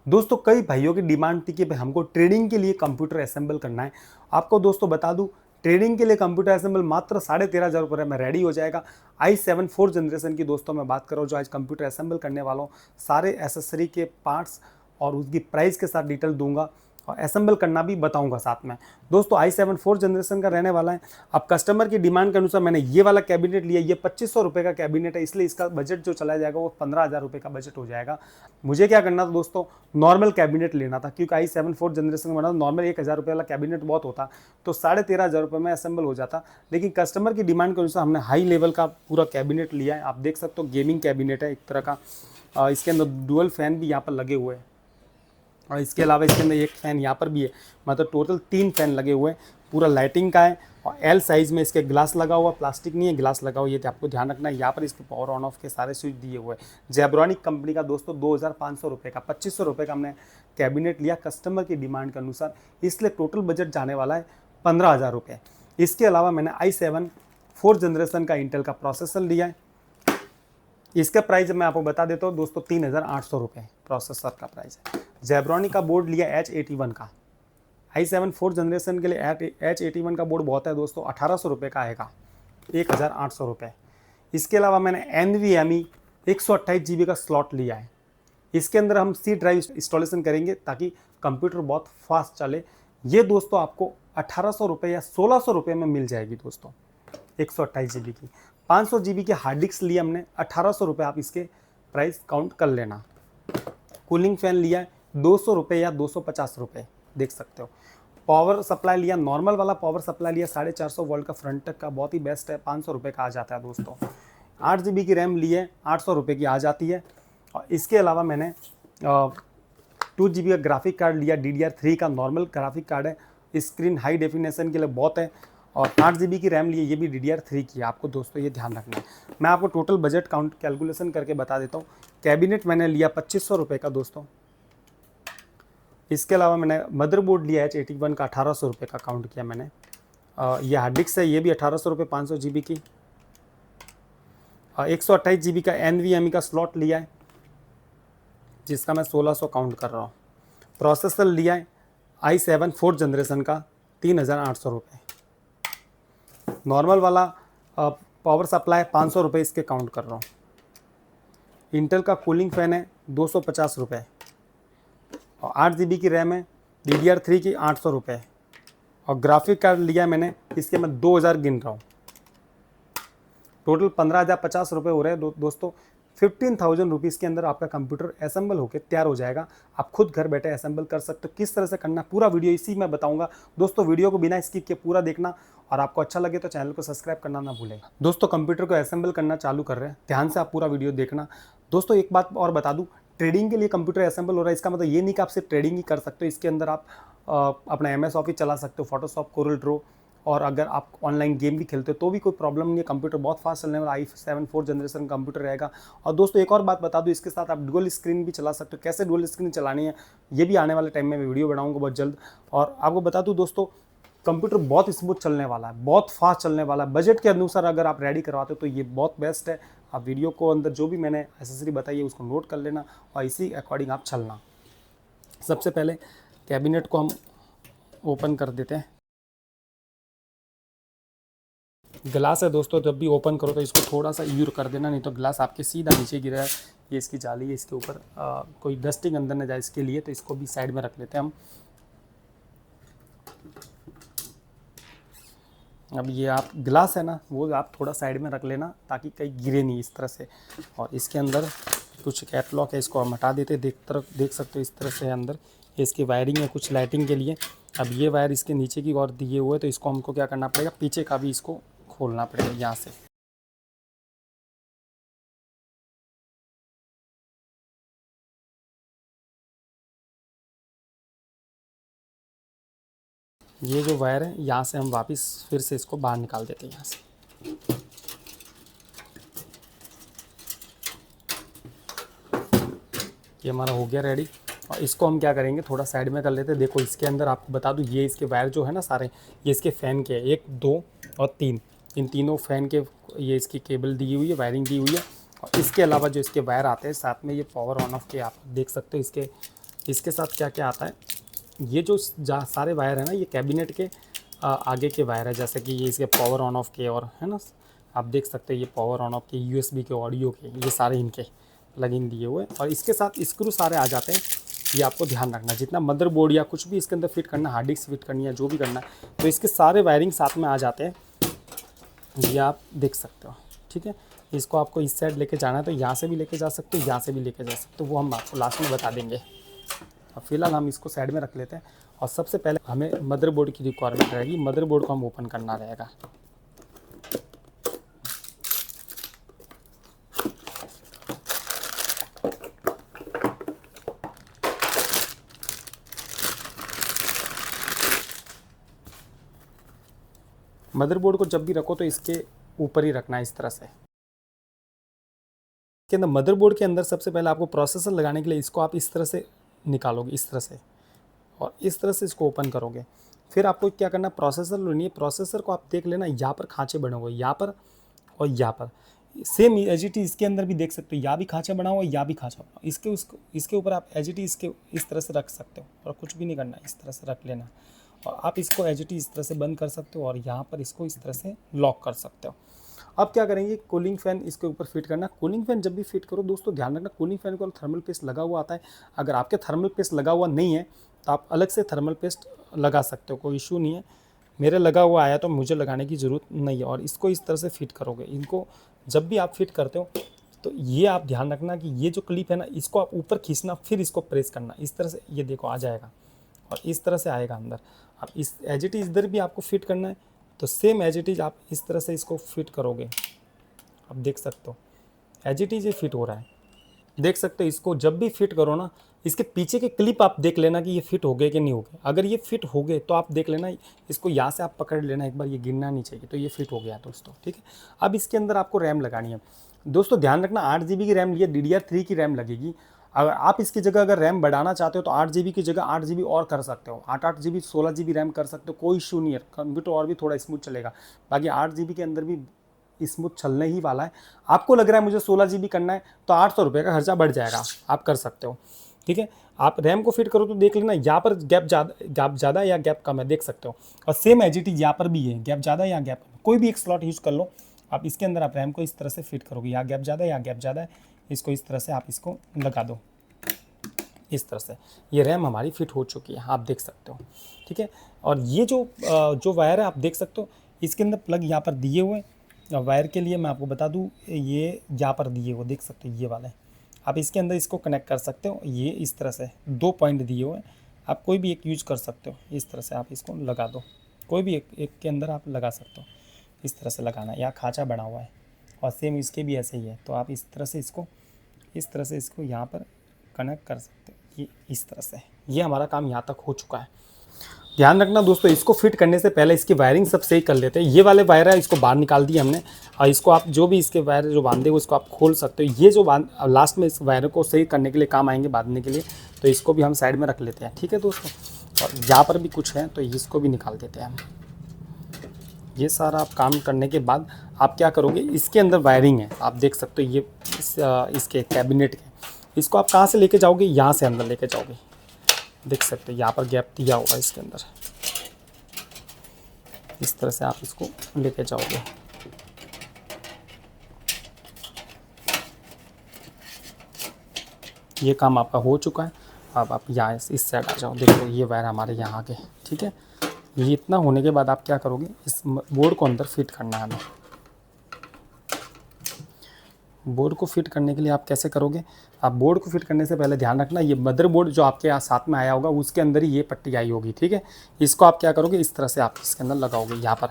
दोस्तों कई भाइयों की डिमांड थी कि भाई हमको ट्रेडिंग के लिए कंप्यूटर असेंबल करना है। आपको दोस्तों बता दूं, ट्रेडिंग के लिए कंप्यूटर असेंबल मात्र 13,500 में रेडी हो जाएगा। i7 4th जनरेशन की दोस्तों मैं बात कर रहा हूँ, जो आज कंप्यूटर असेंबल करने वाला हूँ। सारे एसेसरी के पार्ट्स और उसकी प्राइस के साथ डिटेल दूंगा और असेंबल करना भी बताऊंगा साथ में। दोस्तों i7 4th जनरेशन का रहने वाला है। अब कस्टमर की डिमांड के अनुसार मैंने ये वाला कैबिनेट लिया। ये 2500 रुपये का कैबिनेट है, इसलिए इसका बजट जो चला जाएगा वो 15,000 रुपये का बजट हो जाएगा। मुझे क्या करना था दोस्तों, नॉर्मल कैबिनेट लेना था, क्योंकि i7 4th जनरेशन का बना नॉर्मल 1,000 रुपये वाला कैबिनेट बहुत होता, तो 13,500 रुपये में असेंबल हो जाता। लेकिन कस्टमर की डिमांड के अनुसार हमने हाई लेवल का पूरा कैबिनेट लिया है। आप देख सकते हो गेमिंग कैबिनेट है एक तरह का। इसके अंदर डुअल फैन भी यहाँ पर लगे हुए हैं और इसके अलावा इसके अंदर एक फ़ैन यहाँ पर भी है। मतलब टोटल 3 फैन लगे हुए हैं। पूरा लाइटिंग का है और एल साइज़ में इसके ग्लास लगा हुआ, प्लास्टिक नहीं है, ग्लास लगा हुआ। ये आपको ध्यान रखना है। यहाँ पर इसके पावर ऑन ऑफ के सारे स्विच दिए हुए हैं। जेब्रॉनिक कंपनी का दोस्तों 2,500 रुपये का 2500 रुपये का हमने कैबिनेट लिया कस्टमर की डिमांड के अनुसार, इसलिए टोटल बजट जाने वाला है 15,000 रुपये। इसके अलावा मैंने i7 4th जनरेशन का इंटेल का प्रोसेसर लिया है। इसका प्राइस मैं आपको बता देता हूँ दोस्तों, 3,800 रुपये प्रोसेसर का प्राइस है। जेब्रॉनिक का बोर्ड लिया H81 का। i7 4th जनरेशन के लिए H81 का बोर्ड बहुत है दोस्तों, 1,800 रुपये का आएगा, 1,800 रुपये। इसके अलावा मैंने NVMe 128 GB का स्लॉट लिया है। इसके अंदर हम C ड्राइव इंस्टॉलेशन करेंगे ताकि कंप्यूटर बहुत फास्ट चले। ये दोस्तों आपको 1,800 रुपये या 1,600 रुपये में मिल जाएगी दोस्तों, 128 GB की। 500 GB की हार्ड डिस्क ली हमने, 1,800 रुपये, आप इसके प्राइस काउंट कर लेना। कूलिंग फैन लिया है 200 रुपये या 250 रुपये, देख सकते हो। पावर सप्लाई लिया, नॉर्मल वाला पावर सप्लाई लिया 450 वोल्ट का फ्रंट तक का, बहुत ही बेस्ट है, 500 रुपये का आ जाता है दोस्तों। 8 GB की रैम ली है, 800 रुपये की आ जाती है। और इसके अलावा मैंने 2 GB का ग्राफिक कार्ड लिया, DDR3 का नॉर्मल ग्राफिक कार्ड है, स्क्रीन हाई डेफिनेशन के लिए बहुत है। और 8 GB की रैम लिए, ये भी DDR3 की है। आपको दोस्तों ये ध्यान रखना है। मैं आपको टोटल बजट काउंट कैलकुलेशन करके बता देता हूँ। कैबिनेट मैंने लिया 2500 रुपये का दोस्तों। इसके अलावा मैंने मदरबोर्ड लिया H81 का, 1,800 रुपये का काउंट किया मैंने। ये हार्ड डिस्क है, ये भी 1,800 रुपये, 500 GB की। 128 GB का NVMe का स्लॉट लिया है, जिसका मैं 1,600 काउंट कर रहा हूँ। प्रोसेसर लिया है i7 4th जनरेशन का, 3,800 रुपये। नॉर्मल वाला पावर सप्लाई 500 रुपये, इसके काउंट कर रहा हूँ। इंटेल का कूलिंग फ़ैन है 250 रुपये और 8 GB की रैम है, DDR3 की 800 रुपये। और ग्राफिक कार्ड लिया मैंने, इसके मैं 2,000 गिन रहा हूँ। टोटल 15,050 रुपये हो रहे हैं दोस्तों। 15,000 रुपीज़ के अंदर आपका कंप्यूटर असेंबल होकर तैयार हो जाएगा। आप खुद घर बैठे असेंबल कर सकते हो। किस तरह से करना पूरा वीडियो इसी में बताऊंगा दोस्तों। वीडियो को बिना स्किप किए पूरा देखना और आपको अच्छा लगे तो चैनल को सब्सक्राइब करना ना भूलें। दोस्तों कंप्यूटर को असेंबल करना चालू कर रहे हैं, ध्यान से आप पूरा वीडियो देखना। दोस्तों एक बात और बता दूँ, ट्रेडिंग के लिए कंप्यूटर असेंबल हो रहा है, इसका मतलब ये नहीं कि आप सिर्फ ट्रेडिंग ही कर सकते हो। इसके अंदर आप अपना MS ऑफिस चला सकते हो, फोटोशॉप, कोरल ड्रो, और अगर आप ऑनलाइन गेम भी खेलते हो तो भी कोई प्रॉब्लम नहीं है। कंप्यूटर बहुत फास्ट चलने वाला i7 4th जनरेशन कंप्यूटर रहेगा। और दोस्तों एक और बात बता दूं, इसके साथ आप डुअल स्क्रीन भी चला सकते हो। कैसे डुअल स्क्रीन चलानी है ये भी आने वाले टाइम में मैं वीडियो बनाऊंगा बहुत जल्द। और आपको बता दूं दोस्तों, कंप्यूटर बहुत स्मूथ चलने वाला है, बहुत फास्ट चलने वाला है। बजट के अनुसार अगर आप रेडी करवाते हो तो ये बहुत बेस्ट है। आप वीडियो को अंदर जो भी मैंने एसेसरी बताई है उसको नोट कर लेना और इसी अकॉर्डिंग आप चलना। सबसे पहले कैबिनेट को हम ओपन कर देते हैं। ग्लास है दोस्तों, जब भी ओपन करो तो इसको थोड़ा सा यूर कर देना, नहीं तो ग्लास आपके सीधा नीचे गिरा है। ये इसकी जाली है, इसके ऊपर कोई डस्टिंग अंदर न जाए इसके लिए, तो इसको भी साइड में रख लेते हैं हम। अब ये आप ग्लास है ना, वो आप थोड़ा साइड में रख लेना ताकि कहीं गिरे नहीं इस तरह से। और इसके अंदर कुछ कैटलॉग है, इसको हम हटा देते। देख सकते हो इस तरह से अंदर इसकी वायरिंग है कुछ लाइटिंग के लिए। अब ये वायर इसके नीचे की ओर दिए हुए, तो इसको हमको क्या करना पड़ेगा, पीछे का भी इसको खोलना पड़ेगा यहाँ से। ये जो वायर है यहाँ से हम वापस फिर से इसको बाहर निकाल देते हैं यहाँ से। ये हमारा हो गया रेडी। और इसको हम क्या करेंगे, थोड़ा साइड में कर लेते हैं। देखो इसके अंदर आपको बता दूँ, ये इसके वायर जो है ना सारे, ये इसके फ़ैन के 1 2 और 3, इन तीनों फ़ैन के ये इसकी केबल दी हुई है, वायरिंग दी हुई है। और इसके अलावा जो इसके वायर आते हैं साथ में, ये पावर ऑन ऑफ के आप देख सकते हो। इसके इसके साथ क्या क्या आता है, ये जो सारे वायर है ना, ये कैबिनेट के आगे के वायर है, जैसे कि ये इसके पावर ऑन ऑफ के, और है ना आप देख सकते हो ये पावर ऑन ऑफ के, यूएसबी के, ऑडियो के, ये सारे इनके प्लग इन दिए हुए। और इसके साथ स्क्रू सारे आ जाते हैं, ये आपको ध्यान रखना। जितना मदरबोर्ड या कुछ भी इसके अंदर फिट करना, हार्ड डिस्क फिट करनी है, जो भी करना है, तो इसके सारे वायरिंग साथ में आ जाते हैं, ये आप देख सकते हो। ठीक है, इसको आपको इस साइड लेके जाना है तो यहाँ से भी लेके जा सकते हो, यहाँ से भी लेके जा सकते हो, वो हम आपको लास्ट में बता देंगे। अब फिलहाल हम इसको साइड में रख लेते हैं। और सबसे पहले हमें मदरबोर्ड की रिक्वायरमेंट रहेगी, मदरबोर्ड को हम ओपन करना रहेगा। मदरबोर्ड को जब भी रखो तो इसके ऊपर ही रखना है, इस तरह से। के अंदर मदरबोर्ड के अंदर सबसे पहले आपको प्रोसेसर लगाने के लिए इसको आप इस तरह से निकालोगे, इस तरह से, और इस तरह से इसको ओपन करोगे। फिर आपको क्या करना है, प्रोसेसर लेनी है। प्रोसेसर को आप देख लेना, यहाँ पर खाँचे बने हुए, यहाँ पर और यहाँ पर, सेम एजिटी इसके अंदर भी देख सकते हो, यहाँ भी खाँचा बना हुआ है, यहाँ भी खाँचा बना हुआ, इसके ऊपर आप एजिटी इसके इस तरह से रख सकते हो, और कुछ भी नहीं करना, इस तरह से रख लेना। और आप इसको एजिटी इस तरह से बंद कर सकते हो, और यहाँ पर इसको इस तरह से लॉक कर सकते हो। अब क्या करेंगे, कूलिंग फ़ैन इसके ऊपर फिट करना। कूलिंग फ़ैन जब भी फिट करो दोस्तों, ध्यान रखना, कूलिंग फ़ैन को थर्मल पेस्ट लगा हुआ आता है। अगर आपके थर्मल पेस्ट लगा हुआ नहीं है तो आप अलग से थर्मल पेस्ट लगा सकते हो, कोई इशू नहीं है। मेरे लगा हुआ आया तो मुझे लगाने की ज़रूरत नहीं है। और इसको इस तरह से फिट करोगे। इनको जब भी आप फिट करते हो तो ये आप ध्यान रखना कि ये जो क्लिप है ना, इसको आप ऊपर खींचना, फिर इसको प्रेस करना, इस तरह से। ये देखो आ जाएगा, और इस तरह से आएगा अंदर। अब इस एज इट इज़ इधर भी आपको फिट करना है, तो सेम एज इट इज़ आप इस तरह से इसको फिट करोगे। आप देख सकते हो एज इट इज़ ये फिट हो रहा है, देख सकते हो। इसको जब भी फिट करो ना, इसके पीछे के क्लिप आप देख लेना कि ये फिट हो गए कि नहीं हो गए। अगर ये फिट हो गए तो आप देख लेना, इसको यहाँ से आप पकड़ लेना एक बार, ये गिरना नहीं चाहिए, तो ये फिट हो गया दोस्तों। ठीक है, अब इसके अंदर आपको रैम लगानी है दोस्तों। ध्यान रखना 8 GB की रैम लिए, DDR3 की रैम लगेगी। अगर आप इसकी जगह अगर रैम बढ़ाना चाहते हो तो 8 GB की जगह 8 GB और कर सकते हो, 8 GB 16 GB रैम कर सकते हो, कोई इशू नहीं है। कंप्यूटर और भी थोड़ा स्मूथ चलेगा। बाकी 8 GB के अंदर भी स्मूथ चलने ही वाला है। आपको लग रहा है मुझे 16 GB करना है तो 800 रुपये का खर्चा बढ़ जाएगा, आप कर सकते हो। ठीक है, आप रैम को फिट करो तो देख लेना यहाँ पर गैप ज़्यादा या गैप कम है, देख सकते हो। और सेम एज इट इज़ यहाँ पर भी है, गैप ज़्यादा या गैप कम, कोई भी एक स्लॉट यूज़ कर लो आप। इसके अंदर आप रैम को इस तरह से फिट करोगे, यहाँ गैप ज़्यादा या गैप ज़्यादा है, इसको इस तरह से आप इसको लगा दो, इस तरह से। ये रैम हमारी फिट हो चुकी है, आप देख सकते हो। ठीक है, और ये जो वायर है आप देख सकते हो, इसके अंदर प्लग यहाँ पर दिए हुए। वायर के लिए मैं आपको बता दूँ, ये यहाँ पर दिए हुए देख सकते हो, ये वाला है। आप इसके अंदर इसको कनेक्ट कर सकते हो, ये इस तरह से 2 पॉइंट दिए हुए हैं। आप कोई भी एक यूज कर सकते हो, इस तरह से आप इसको लगा दो, कोई भी एक के अंदर आप लगा सकते हो। इस तरह से लगाना है, यहाँ खाँचा बना हुआ है, और सेम इसके भी ऐसे ही है। तो आप इस तरह से इसको यहाँ पर कनेक्ट कर सकते हो, ये इस तरह से। ये हमारा काम यहाँ तक हो चुका है। ध्यान रखना दोस्तों, इसको फिट करने से पहले इसकी वायरिंग सब सही कर लेते हैं। ये वाले वायर है, इसको बाहर निकाल दिए हमने, और इसको आप जो भी इसके वायर जो बांधे हुए उसको आप खोल सकते हो। ये जो लास्ट में इस वायर को सही करने के लिए काम आएंगे, बांधने के लिए, तो इसको भी हम साइड में रख लेते हैं। ठीक है दोस्तों, और यहाँ पर भी कुछ है तो इसको भी निकाल देते हैं हम। ये सारा आप काम करने के बाद आप क्या करोगे, इसके अंदर वायरिंग है, आप देख सकते हो, ये इसके कैबिनेट के, इसको आप कहाँ से लेके जाओगे, यहाँ से अंदर लेके जाओगे, देख सकते हो। यहाँ पर गैप दिया होगा इसके अंदर, इस तरह से आप इसको लेके जाओगे। ये काम आपका हो चुका है। अब आप यहाँ इस साइड आ जाओ, देखो ये वायर हमारे यहाँ आगे। ठीक है, ये इतना होने के बाद आप क्या करोगे, इस बोर्ड को अंदर फिट करना है हमें। बोर्ड को फिट करने के लिए आप कैसे करोगे, आप बोर्ड को फिट करने से पहले ध्यान रखना, ये मदरबोर्ड जो आपके यहाँ साथ में आया होगा उसके अंदर ही ये पट्टी आई होगी। ठीक है, इसको आप क्या करोगे, इस तरह से आप इसके अंदर लगाओगे यहाँ पर,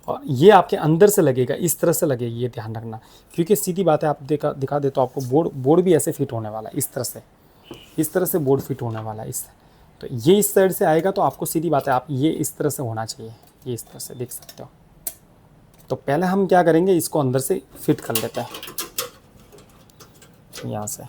और ये आपके अंदर से लगेगा, इस तरह से लगेगी, ये ध्यान रखना। क्योंकि सीधी बात है, आप दिखा दे तो आपको बोर्ड भी ऐसे फिट होने वाला है, इस तरह से बोर्ड फिट होने वाला है। तो ये इस साइड से आएगा तो आपको सीधी बात है, आप ये इस तरह से होना चाहिए, ये इस तरह से देख सकते हो। तो पहले हम क्या करेंगे, इसको अंदर से फिट कर लेते हैं यहाँ से।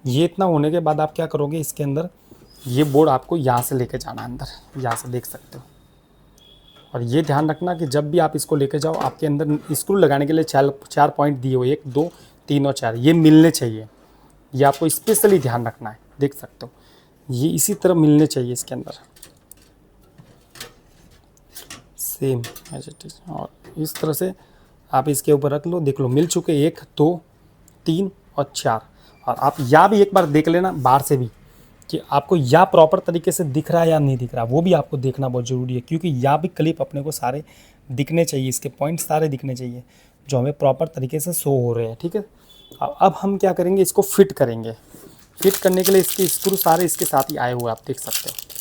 ये इतना होने के बाद आप क्या करोगे, इसके अंदर ये बोर्ड आपको यहाँ से लेके जाना है अंदर, यहाँ से देख सकते हो। और ये ध्यान रखना कि जब भी आप इसको लेके जाओ, आपके अंदर स्क्रू लगाने के लिए चार पॉइंट दिए हो, 1 2 3 और 4, ये मिलने चाहिए। ये आपको स्पेशली ध्यान रखना है, देख सकते हो ये इसी तरह मिलने चाहिए इसके अंदर, सेम एज इट इज। और इस तरह से आप इसके ऊपर रख लो, देख लो मिल चुके 1 2 3 और 4। और आप या भी एक बार देख लेना बाहर से भी कि आपको या प्रॉपर तरीके से दिख रहा है या नहीं दिख रहा, वो भी आपको देखना बहुत ज़रूरी है, क्योंकि या भी क्लिप अपने को सारे दिखने चाहिए, इसके पॉइंट सारे दिखने चाहिए जो हमें प्रॉपर तरीके से शो हो रहे हैं, ठीक है। अब हम क्या करेंगे, इसको फिट करेंगे। फिट करने के लिए इसके स्क्रू सारे इसके साथ ही आए हुए आप देख सकते हो।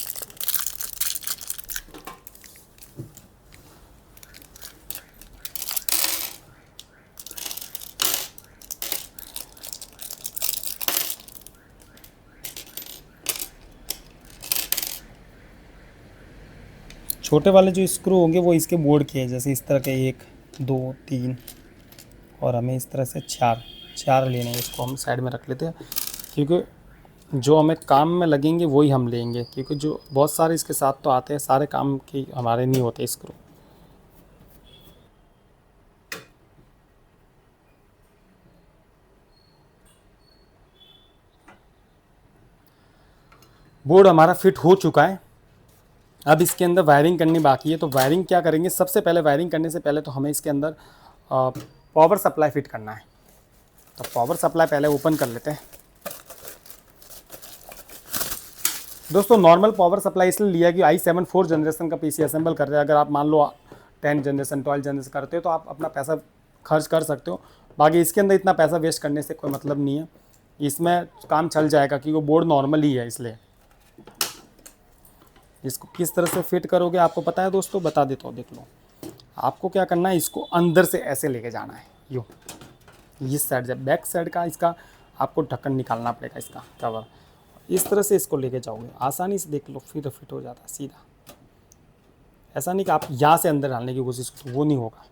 छोटे वाले जो स्क्रू होंगे वो इसके बोर्ड के हैं, जैसे इस तरह के 1 2 3 और हमें इस तरह से 4 लेने हैं। इसको हम साइड में रख लेते हैं, क्योंकि जो हमें काम में लगेंगे वही हम लेंगे, क्योंकि जो बहुत सारे इसके साथ तो आते हैं, सारे काम के हमारे नहीं होते स्क्रू। बोर्ड हमारा फिट हो चुका है। अब इसके अंदर वायरिंग करनी बाकी है। तो वायरिंग क्या करेंगे, सबसे पहले वायरिंग करने से पहले तो हमें इसके अंदर पावर सप्लाई फिट करना है। तो पावर सप्लाई पहले ओपन कर लेते हैं। दोस्तों नॉर्मल पावर सप्लाई इसलिए लिया कि i7 4 जनरेशन का पीसी असेंबल कर रहे हैं। अगर आप मान लो 10 जनरेशन 12 जनरेशन करते हो तो आप अपना पैसा खर्च कर सकते हो। बाकी इसके अंदर इतना पैसा वेस्ट करने से कोई मतलब नहीं है, इसमें काम चल जाएगा क्योंकि वो बोर्ड नॉर्मल ही है। इसलिए इसको किस तरह से फिट करोगे आपको पता है दोस्तों, बता देता हूँ। देख लो, आपको क्या करना है, इसको अंदर से ऐसे लेके जाना है, यूँ इस साइड से, बैक साइड का इसका आपको ढक्कन निकालना पड़ेगा, इसका कवर। इस तरह से इसको लेके जाओगे आसानी से, देख लो फिर फिट हो जाता है सीधा। ऐसा नहीं कि आप यहाँ से अंदर डालने की कोशिश करो, वो नहीं होगा।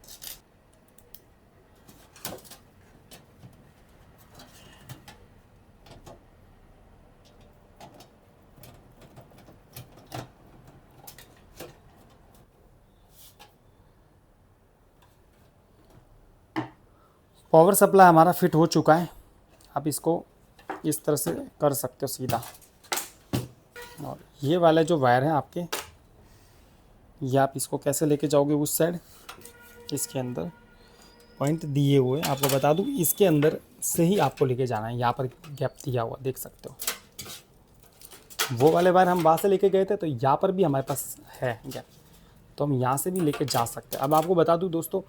पावर सप्लाई हमारा फिट हो चुका है। आप इसको इस तरह से कर सकते हो सीधा। और ये वाले जो वायर हैं आपके, ये आप इसको कैसे लेके जाओगे उस साइड, इसके अंदर पॉइंट दिए हुए आपको बता दूं, इसके अंदर से ही आपको लेके जाना है। यहाँ पर गैप दिया हुआ देख सकते हो। वो वाले वायर हम वहाँ से लेके गए थे, तो यहाँ पर भी हमारे पास है गैप, तो हम यहाँ से भी लेके जा सकते हैं। अब आपको बता दूं दोस्तों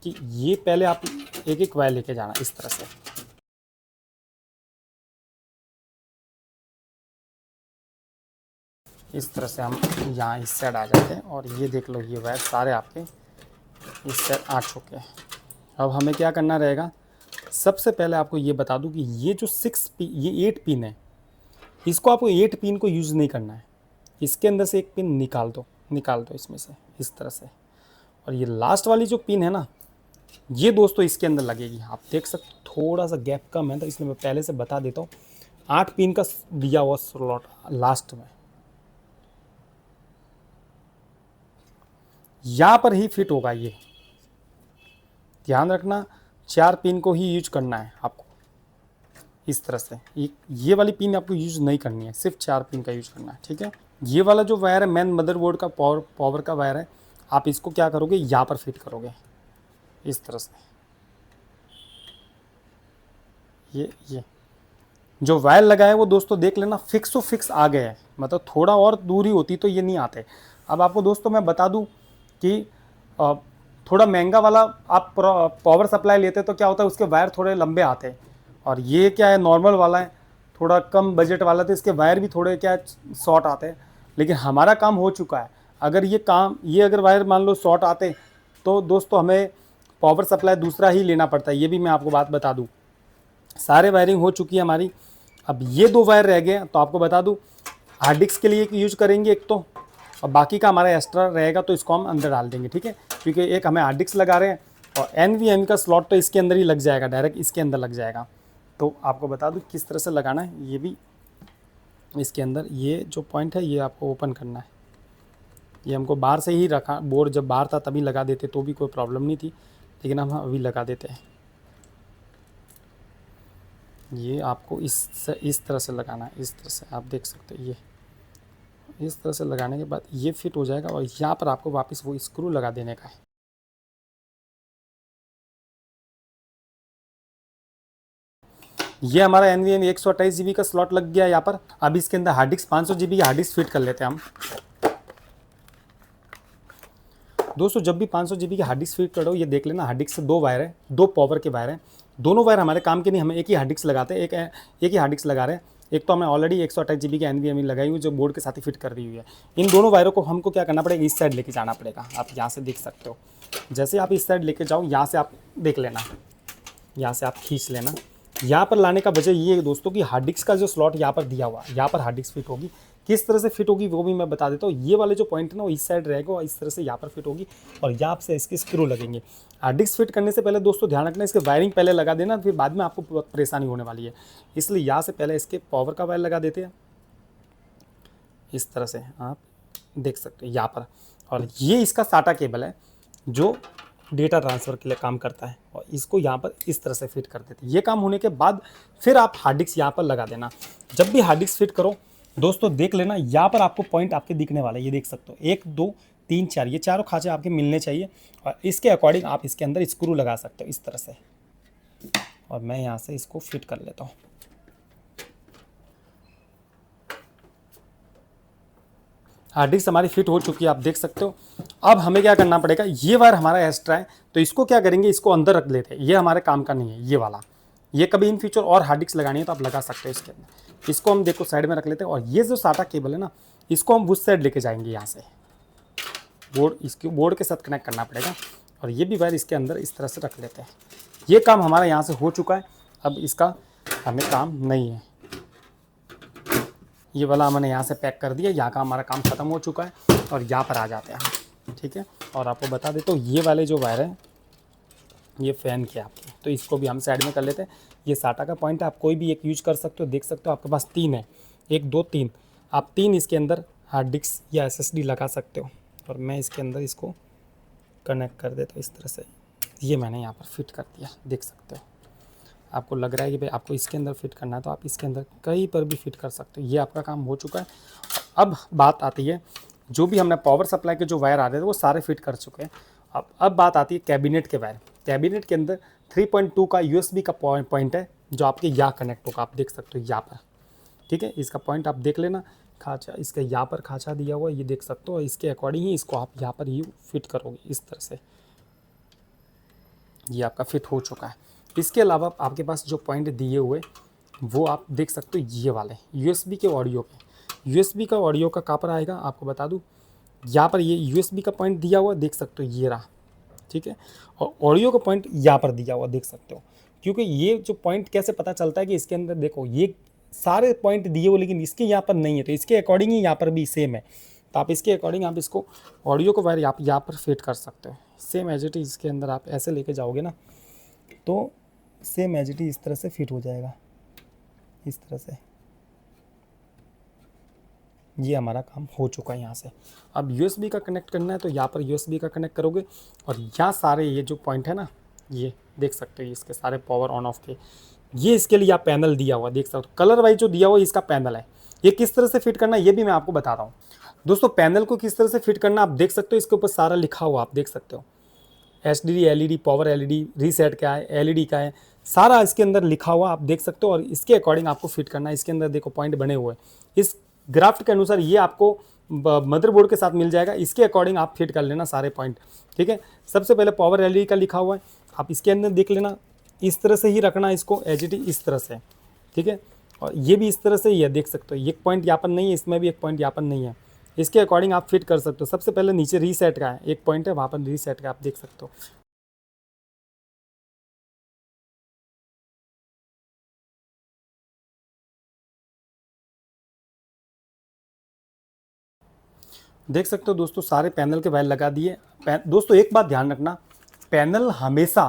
कि ये पहले आप एक एक वायर लेके जाना इस तरह से। इस तरह से हम यहाँ इस साइड आ जाते हैं और ये देख लो, ये वायर सारे आपके इस साइड आ चुके हैं। अब हमें क्या करना रहेगा, सबसे पहले आपको ये बता दूं कि ये जो 6 पिन, ये 8 पिन है, इसको आपको 8 पिन को यूज़ नहीं करना है। इसके अंदर से एक पिन निकाल दो इसमें से, इस तरह से। और ये लास्ट वाली जो पिन है ना, ये दोस्तों इसके अंदर लगेगी। आप देख सकते हो थोड़ा सा गैप कम है, तो इसलिए मैं पहले से बता देता हूँ। 8 पिन का दिया हुआ स्लॉट लास्ट में, यहाँ पर ही फिट होगा। ये ध्यान रखना, 4 पिन को ही यूज करना है आपको इस तरह से। ये वाली पिन आपको यूज नहीं करनी है, सिर्फ 4 पिन का यूज करना है, ठीक है। ये वाला जो वायर है मेन मदरबोर्ड का पावर का वायर है, आप इसको क्या करोगे, यहाँ पर फिट करोगे इस तरह से। ये जो वायर लगा है वो दोस्तों देख लेना फिक्स आ गए हैं, मतलब थोड़ा और दूरी होती तो ये नहीं आते। अब आपको दोस्तों मैं बता दूं कि थोड़ा महंगा वाला आप पावर सप्लाई लेते तो क्या होता है, उसके वायर थोड़े लंबे आते हैं। और ये क्या है, नॉर्मल वाला है, थोड़ा कम बजट वाला, तो इसके वायर भी थोड़े क्या शॉर्ट आते हैं। लेकिन हमारा काम हो चुका है। अगर ये अगर वायर मान लो शॉर्ट आते तो दोस्तों हमें पावर सप्लाई दूसरा ही लेना पड़ता है। ये भी मैं आपको बात बता दूँ, सारे वायरिंग हो चुकी है हमारी। अब ये 2 वायर रह गए, तो आपको बता दूं हार्ड डिस्क के लिए यूज करेंगे एक तो, और बाकी का हमारा एक्स्ट्रा रहेगा तो इसको हम अंदर डाल देंगे, ठीक है। क्योंकि एक हमें हार्ड डिस्क लगा रहे हैं और NVMe का स्लॉट तो इसके अंदर ही लग जाएगा, डायरेक्ट इसके अंदर लग जाएगा। तो आपको बता दूं किस तरह से लगाना है। ये भी इसके अंदर ये जो पॉइंट है ये आपको ओपन करना है। ये हमको बाहर से ही रखा, बोर्ड जब बाहर था तभी लगा देते तो भी कोई प्रॉब्लम नहीं थी, लेकिन हम अभी लगा देते हैं। ये आपको इस तरह से लगाना है, इस तरह से आप देख सकते हो। ये इस तरह से लगाने के बाद ये फिट हो जाएगा और यहाँ पर आपको वापस वो स्क्रू लगा देने का है। ये हमारा NVMe 128 GB का स्लॉट लग गया यहाँ पर। अब इसके अंदर हार्ड डिस्क 500 GB की हार्ड डिस्क फिट कर लेते हैं हम। दोस्तों जब भी 500 GB की हार्ड डिस्क फिट करो, ये देख लेना हार्ड डिस्क से 2 वायर है, 2 पावर के वायर हैं। दोनों वायर हमारे काम के नहीं, हमें एक ही हार्ड डिस्क लगाते हैं, एक ही हार्ड डिस्क लगा रहे हैं। एक तो हमें ऑलरेडी 128 GB की NVMe लगाई हुई जो बोर्ड के साथ ही फिट कर दी हुई है। इन दोनों वायरों को हमको क्या करना पड़ेगा, इस साइड लेके जाना पड़ेगा। आप यहाँ से देख सकते हो, जैसे आप इस साइड लेके जाओ, यहाँ से आप देख लेना, यहाँ से आप खींच लेना। यहाँ पर लाने का वजह ये है दोस्तों कि हार्ड डिस्क का जो स्लॉट यहाँ पर दिया हुआ, यहाँ पर हार्ड डिस्क फिट होगी। किस तरह से फिट होगी वो भी मैं बता देता हूँ। ये वाले जो पॉइंट है ना वो इस साइड रहेगा और इस तरह से यहाँ पर फिट होगी और यहाँ से इसके स्क्रू लगेंगे। हार्ड डिस्क फिट करने से पहले दोस्तों ध्यान रखना, इसके वायरिंग पहले लगा देना, फिर बाद में आपको बहुत परेशानी होने वाली है। इसलिए यहाँ से पहले इसके पावर का वायर लगा देते हैं, इस तरह से आप देख सकते हो यहाँ पर। और ये इसका साटा केबल है जो डेटा ट्रांसफ़र के लिए काम करता है और इसको यहाँ पर इस तरह से फिट कर देते हैं। ये काम होने के बाद फिर आप हार्ड डिस्क यहाँ पर लगा देना। जब भी हार्ड डिस्क फिट करो दोस्तों देख लेना, यहाँ पर आपको पॉइंट आपके दिखने वाला है, ये देख सकते हो 1 2 3 4, ये चारों खांचे आपके मिलने चाहिए और इसके अकॉर्डिंग आप इसके अंदर स्क्रू लगा सकते हो इस तरह से। और मैं यहाँ से इसको फिट कर लेता हूँ। हार्ड डिस्क हमारी फिट हो चुकी है, आप देख सकते हो। अब हमें क्या करना पड़ेगा, ये वायर हमारा एक्स्ट्रा है तो इसको क्या करेंगे, इसको अंदर रख लेते हैं। ये हमारे काम का नहीं है ये वाला, ये कभी इन फ्यूचर और हार्ड डिस्क लगानी है तो आप लगा सकते हो इसके अंदर। इसको हम देखो साइड में रख लेते हैं और ये जो साटा केबल है ना इसको हम उस साइड लेके जाएंगे, यहाँ से इसके बोर्ड के साथ कनेक्ट करना पड़ेगा और ये भी वायर इसके अंदर इस तरह से रख लेते हैं। ये काम हमारा यहाँ से हो चुका है, अब इसका हमें काम नहीं है। ये वाला हमने यहाँ से पैक कर दिया, यहाँ का हमारा काम ख़त्म हो चुका है और यहाँ पर आ जाते हैं हम, ठीक है। और आपको बता देता हूँ ये वाले जो वायर हैं ये फ़ैन के आपके, तो इसको भी हम साइड में कर लेते हैं। ये साटा का पॉइंट है, आप कोई भी एक यूज कर सकते हो, देख सकते हो आपके पास 3 है, 1 2 3, आप 3 इसके अंदर हार्ड डिस्क या SSD लगा सकते हो। और मैं इसके अंदर इसको कनेक्ट कर देता हूँ इस तरह से। ये मैंने यहाँ पर फिट कर दिया, देख सकते हो। आपको लग रहा है कि भाई आपको इसके अंदर फिट करना है तो आप इसके अंदर कहीं पर भी फिट कर सकते हो। ये आपका काम हो चुका है। अब बात आती है, जो भी हमने पावर सप्लाई के जो वायर आ रहे थे वो सारे फिट कर चुके हैं। अब बात आती है कैबिनेट के वायर। कैबिनेट के अंदर 3.2 का USB का पॉइंट है जो आपके यहाँ कनेक्ट होगा, आप देख सकते हो यहाँ पर, ठीक है। इसका पॉइंट आप देख लेना, खाँचा इसका यहाँ पर खाँचा दिया हुआ है, ये देख सकते हो। इसके अकॉर्डिंग ही इसको आप यहाँ पर ही फिट करोगे इस तरह से। ये आपका फिट हो चुका है। इसके अलावा आपके पास जो पॉइंट दिए हुए वो आप देख सकते हो, ये वाले USB के ऑडियो के, USB का ऑडियो का कहाँ पर आएगा आपको बता दूँ, यहाँ पर ये USB का पॉइंट दिया हुआ देख सकते हो, ये रहा, ठीक है। और ऑडियो का पॉइंट यहाँ पर दिया हुआ देख सकते हो। क्योंकि ये जो पॉइंट कैसे पता चलता है कि इसके अंदर देखो ये सारे पॉइंट दिए हुए लेकिन इसके यहाँ पर नहीं है, तो इसके अकॉर्डिंग ही यहाँ पर भी सेम है। तो आप इसके अकॉर्डिंग आप इसको ऑडियो को वायर आप यहाँ पर फिट कर सकते हो। सेम एज इट इज इसके अंदर आप ऐसे लेके जाओगे ना तो सेम एज इट इज इस तरह से फिट हो जाएगा, इस तरह से। ये हमारा काम हो चुका है यहाँ से। अब USB का कनेक्ट करना है तो यहाँ पर USB का कनेक्ट करोगे और यहाँ सारे ये जो पॉइंट है ना ये देख सकते हो, इसके सारे पावर ऑन ऑफ के, ये इसके लिए आप पैनल दिया हुआ देख सकते हो। कलर वाइज जो दिया हुआ इसका पैनल है। ये किस तरह से फिट करना है ये भी मैं आपको बता रहा हूँ दोस्तों। पैनल को किस तरह से फिट करना आप देख सकते हो, इसके ऊपर सारा लिखा हुआ आप देख सकते हो। HDD LED, power LED, reset क्या है, LED का है, सारा इसके अंदर लिखा हुआ आप देख सकते हो। और इसके अकॉर्डिंग आपको फिट करना है। इसके अंदर देखो पॉइंट बने हुए हैं, इस ग्राफ्ट के अनुसार ये आपको मदरबोर्ड के साथ मिल जाएगा। इसके अकॉर्डिंग आप फिट कर लेना सारे पॉइंट, ठीक है। सबसे पहले पावर LED का लिखा हुआ है, आप इसके अंदर देख लेना, इस तरह से ही रखना इसको एज इट इज इस तरह से, ठीक है। और ये भी इस तरह से ही है देख सकते हो। एक पॉइंट यहाँ पर नहीं है, इसमें भी एक पॉइंट यहाँ पर नहीं है। इसके अकॉर्डिंग आप फिट कर सकते हो। सबसे पहले नीचे रीसेट का है, एक पॉइंट है वहाँ पर रीसेट का, आप देख सकते हो। देख सकते हो दोस्तों सारे पैनल के वायर लगा दिए। दोस्तों एक बात ध्यान रखना, पैनल हमेशा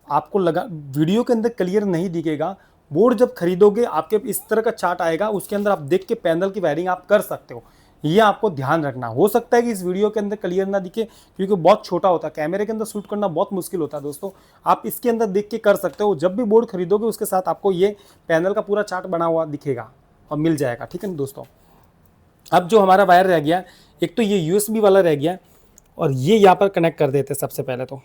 आपको लगा वीडियो के अंदर क्लियर नहीं दिखेगा, बोर्ड जब खरीदोगे आपके इस तरह का चार्ट आएगा, उसके अंदर आप देख के पैनल की वायरिंग आप कर सकते हो। ये आपको ध्यान रखना। हो सकता है कि इस वीडियो के अंदर क्लियर ना दिखे क्योंकि बहुत छोटा होता है, कैमरे के अंदर शूट करना बहुत मुश्किल होता है दोस्तों। आप इसके अंदर देख के कर सकते हो। जब भी बोर्ड खरीदोगे उसके साथ आपको ये पैनल का पूरा चार्ट बना हुआ दिखेगा और मिल जाएगा, ठीक है दोस्तों। अब जो हमारा वायर रह गया, एक तो ये यूएसबी वाला रह गया और ये यहाँ पर कनेक्ट कर देते हैं। सबसे पहले तो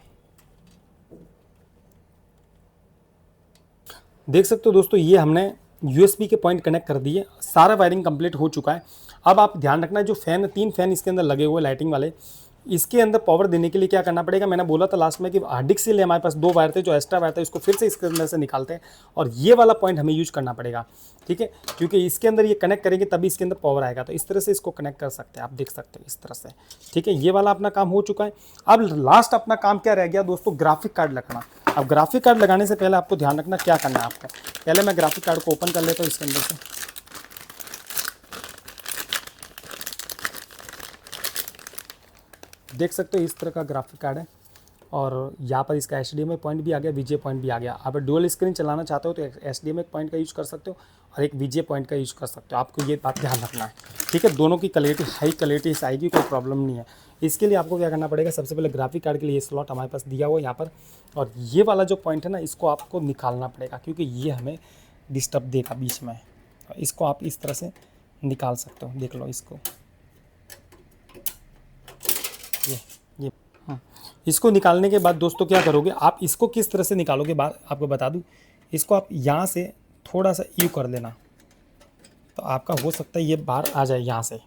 देख सकते हो दोस्तों, ये हमने यूएसबी के पॉइंट कनेक्ट कर दिए, सारा वायरिंग कंप्लीट हो चुका है। अब आप ध्यान रखना, जो फैन 3 फैन इसके अंदर लगे हुए लाइटिंग वाले, इसके अंदर पावर देने के लिए क्या करना पड़ेगा, मैंने बोला था लास्ट में कि हार्ड डिस्क के लिए हमारे पास 2 वायर थे, जो एक्स्ट्रा वायर थे उसको फिर से इसके अंदर से निकालते हैं और ये वाला पॉइंट हमें यूज करना पड़ेगा, ठीक है, क्योंकि इसके अंदर ये कनेक्ट करेंगे तभी इसके अंदर पावर आएगा। तो इस तरह से इसको कनेक्ट कर सकते हैं, आप देख सकते हैं इस तरह से, ठीक है। ये वाला अपना काम हो चुका है। अब लास्ट अपना काम क्या रह गया दोस्तों, ग्राफिक कार्ड लगाना। अब ग्राफिक कार्ड लगाने से पहले आपको ध्यान रखना क्या करना है आपको। पहले मैं ग्राफिक कार्ड को ओपन कर लेता हूँ इसके अंदर से। देख सकते हो इस तरह का ग्राफिक कार्ड है और यहाँ पर इसका HDMI पॉइंट भी आ गया, VGA पॉइंट भी आ गया। आप डुअल स्क्रीन चलाना चाहते हो तो HDMI पॉइंट का यूज़ कर सकते हो और एक VGA पॉइंट का यूज़ कर सकते हो। आपको ये बात ध्यान रखना है, ठीक है। दोनों की क्वालिटी हाई क्वालिटी से आएगी, कोई प्रॉब्लम नहीं है। इसके लिए आपको क्या करना पड़ेगा, सबसे पहले ग्राफिक कार्ड के लिए स्लॉट हमारे पास दिया हुआ है यहाँ पर, और ये वाला जो पॉइंट है ना, इसको आपको निकालना पड़ेगा क्योंकि ये हमें डिस्टर्ब देगा बीच में। इसको आप इस तरह से निकाल सकते हो, देख लो इसको, ये इसको निकालने के बाद दोस्तों क्या करोगे आप, इसको किस तरह से निकालोगे बात आपको बता दूं। इसको आप यहाँ से थोड़ा सा यू कर लेना तो आपका हो सकता है ये बाहर आ जाए यहाँ से,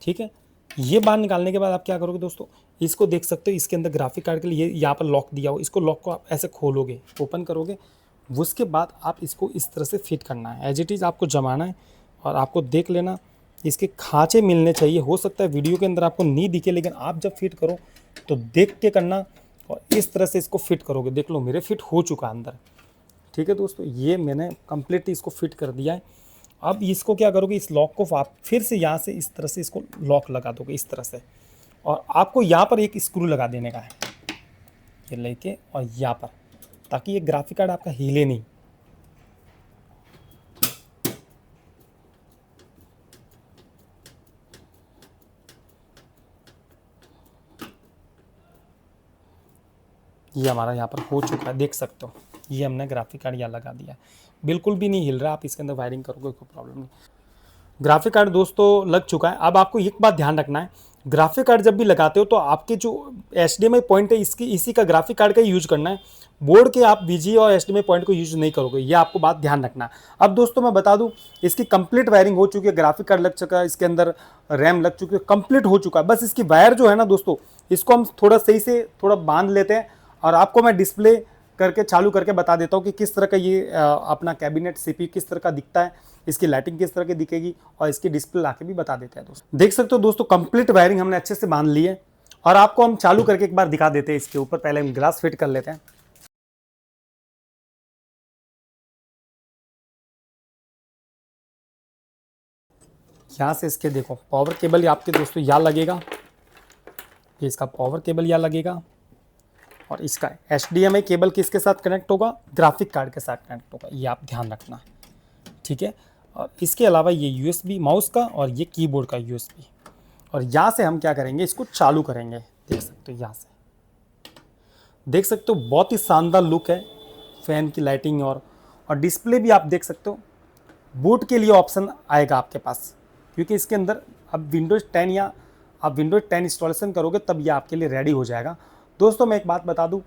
ठीक है। ये बाहर निकालने के बाद आप क्या करोगे दोस्तों, इसको देख सकते हो इसके अंदर ग्राफिक कार्ड के लिए यहाँ पर लॉक दिया हो, इसको लॉक को आप ऐसे खोलोगे, ओपन करोगे, उसके बाद आप इसको इस तरह से फिट करना है, एज इट इज़ आपको जमाना है और आपको देख लेना इसके खाँचे मिलने चाहिए। हो सकता है वीडियो के अंदर आपको नहीं दिखे, लेकिन आप जब फिट करो तो देख के करना और इस तरह से इसको फिट करोगे। देख लो मेरे फिट हो चुका है अंदर, ठीक है दोस्तों। ये मैंने कंप्लीट इसको फिट कर दिया है। अब इसको क्या करोगे, इस लॉक को आप फिर से यहाँ से इस तरह से इसको लॉक लगा दोगे इस तरह से, और आपको यहाँ पर एक स्क्रू लगा देने का है, ये लेके और यहाँ पर, ताकि ये ग्राफिक कार्ड आपका हिले नहीं। ये हमारा यहाँ पर हो चुका है, देख सकते हो ये हमने ग्राफिक कार्ड यहाँ लगा दिया, बिल्कुल भी नहीं हिल रहा। आप इसके अंदर वायरिंग करोगे कोई प्रॉब्लम नहीं। ग्राफिक कार्ड दोस्तों लग चुका है। अब आपको एक बात ध्यान रखना है, ग्राफिक कार्ड जब भी लगाते हो तो आपके जो HDMI पॉइंट है इसी का ग्राफिक कार्ड का यूज करना है। बोर्ड के आप VGA और HDMI पॉइंट को यूज नहीं करोगे, ये आपको बात ध्यान रखना। अब दोस्तों मैं बता दूं, इसकी कंप्लीट वायरिंग हो चुकी है, ग्राफिक कार्ड लग चुका है, इसके अंदर रैम लग चुकी है, कंप्लीट हो चुका है। बस इसकी वायर जो है ना दोस्तों, इसको हम थोड़ा सही से थोड़ा बांध लेते हैं और आपको मैं डिस्प्ले करके चालू करके बता देता हूँ कि किस तरह का ये अपना कैबिनेट CPU किस तरह का दिखता है, इसकी लाइटिंग किस तरह की दिखेगी, और इसकी डिस्प्ले लाके भी बता देते हैं दोस्तों। देख सकते हो दोस्तों कंप्लीट वायरिंग हमने अच्छे से बांध ली है और आपको हम चालू करके एक बार दिखा देते हैं। इसके ऊपर पहले हम ग्लास फिट कर लेते हैं। यहाँ से इसके देखो पावर केबल आपके दोस्तों यहाँ लगेगा, ये इसका पावर केबल यहाँ लगेगा, और इसका HDMI केबल किसके साथ कनेक्ट होगा, ग्राफिक कार्ड के साथ कनेक्ट होगा, ये आप ध्यान रखना, ठीक है। और इसके अलावा ये USB माउस का और ये कीबोर्ड का USB, और यहाँ से हम क्या करेंगे, इसको चालू करेंगे। देख सकते हो यहाँ से, देख सकते हो बहुत ही शानदार लुक है फैन की लाइटिंग, और डिस्प्ले भी आप देख सकते हो। बूट के लिए ऑप्शन आएगा आपके पास, क्योंकि इसके अंदर अब Windows 10 या आप Windows 10 इंस्टॉलेशन करोगे तब ये आपके लिए रेडी हो जाएगा। दोस्तों मैं एक बात बता दूं,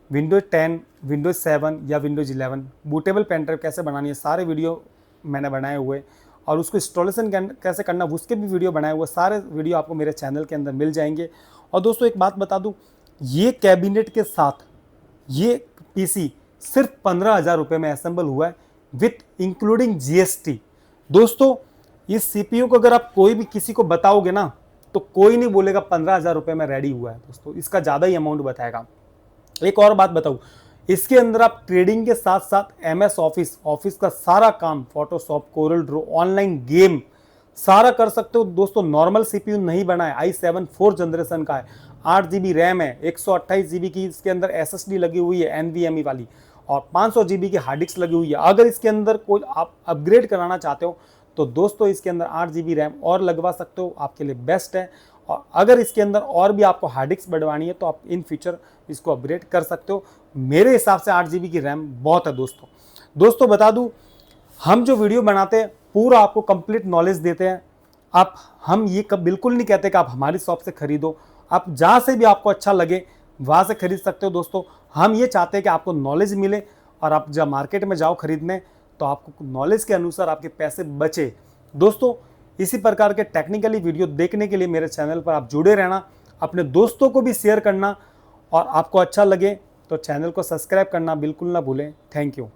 Windows 10, Windows 7 या Windows 11 बूटेबल पेन ड्राइव कैसे बनानी है, सारे वीडियो मैंने बनाए हुए, और उसको इंस्टॉलेशन कैसे करना उसके भी वीडियो बनाए हुए, सारे वीडियो आपको मेरे चैनल के अंदर मिल जाएंगे। और दोस्तों एक बात बता दूं, ये कैबिनेट के साथ ये PC सिर्फ 15,000 रुपये में असेंबल हुआ है विथ इंक्लूडिंग GST। दोस्तों इस CPU को अगर आप कोई भी किसी को बताओगे ना तो कोई नहीं बोलेगा 15,000 रुपये में रेडी हुआ है दोस्तों, इसका ज़्यादा ही अमाउंट बताएगा। एक और बात बताऊँ, इसके अंदर आप ट्रेडिंग के साथ साथ MS ऑफिस का सारा काम, Photoshop, Corel Draw, online game सारा कर सकते हो दोस्तों। नॉर्मल CPU नहीं बना है, i7 4th जनरेशन का है, 8 GB रैम है, 128 GB की इसके अंदर SSD लगी हुई है NVMe वाली, और 500 GB की हार्ड डिस्क लगी हुई है। अगर इसके अंदर कोई आप अपग्रेड कराना चाहते हो तो दोस्तों इसके अंदर 8 GB रैम और लगवा सकते हो, आपके लिए बेस्ट है। और अगर इसके अंदर और भी आपको हार्ड डिस्क बढ़वानी है तो आप इन फ्यूचर इसको अपग्रेड कर सकते हो। मेरे हिसाब से 8 GB की रैम बहुत है दोस्तों बता दूं, हम जो वीडियो बनाते हैं पूरा आपको कंप्लीट नॉलेज देते हैं। हम ये बिल्कुल नहीं कहते कि आप हमारी शॉप से खरीदो, आप जहाँ से भी आपको अच्छा लगे वहाँ से खरीद सकते हो। दोस्तों हम ये चाहते हैं कि आपको नॉलेज मिले और आप जब मार्केट में जाओ खरीदने तो आपको नॉलेज के अनुसार आपके पैसे बचे। दोस्तों इसी प्रकार के टेक्निकली वीडियो देखने के लिए मेरे चैनल पर आप जुड़े रहना, अपने दोस्तों को भी शेयर करना और आपको अच्छा लगे तो चैनल को सब्सक्राइब करना बिल्कुल ना भूलें। Thank you.